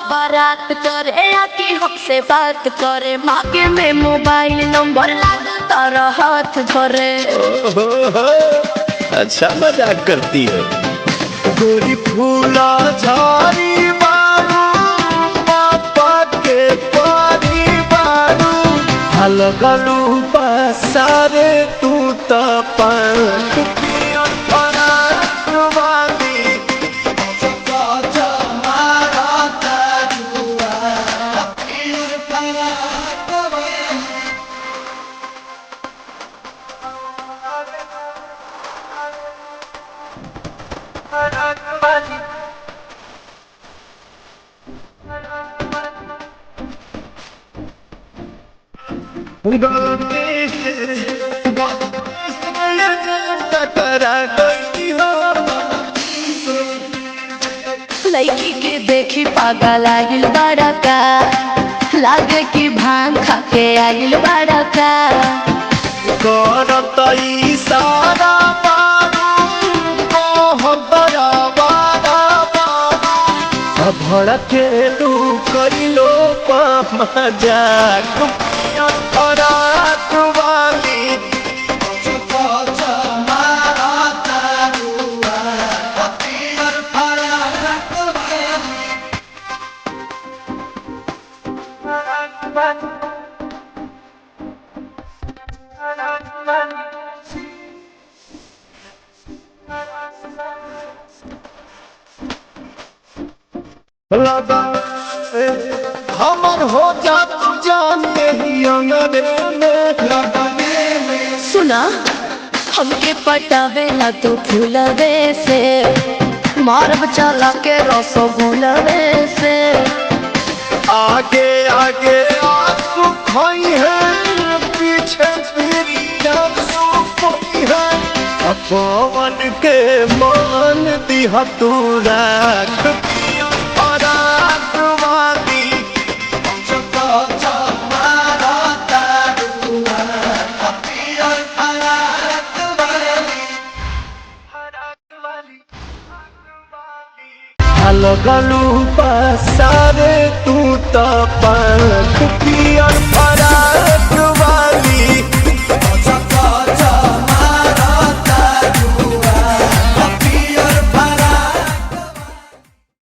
बारात करे आके हमसे बात करे, मांगे में मोबाइल नंबर लागा तारा हाथ धरे। ओहो, अच्छा मजाक करती है। गोरी फूला झाड़ी बारू, पापा के पारी बारू, हलगलू पसारे तू तो पंख पियन परात वाली। लड़की के देखी पागल आगिल बड़ा का, लागे कि भांग खा के आगिल बड़ा का। करत इशारा मारू मोहब्बरा वाला मारू, भड़केलू कइलो पा मजाक पियन परात वाली। लगा हमर हो जा तू जानते ही अंगने में लगने में। सुना हमके पटावेला तू फूलवे से, मारब चला के रसगुलवे से। आगे आगे आंसू खोई है, पीछे मेरी आंसू खोई है। पवन के मान दिया तू राख पियन परात वाली। लगलू पसारे तू तो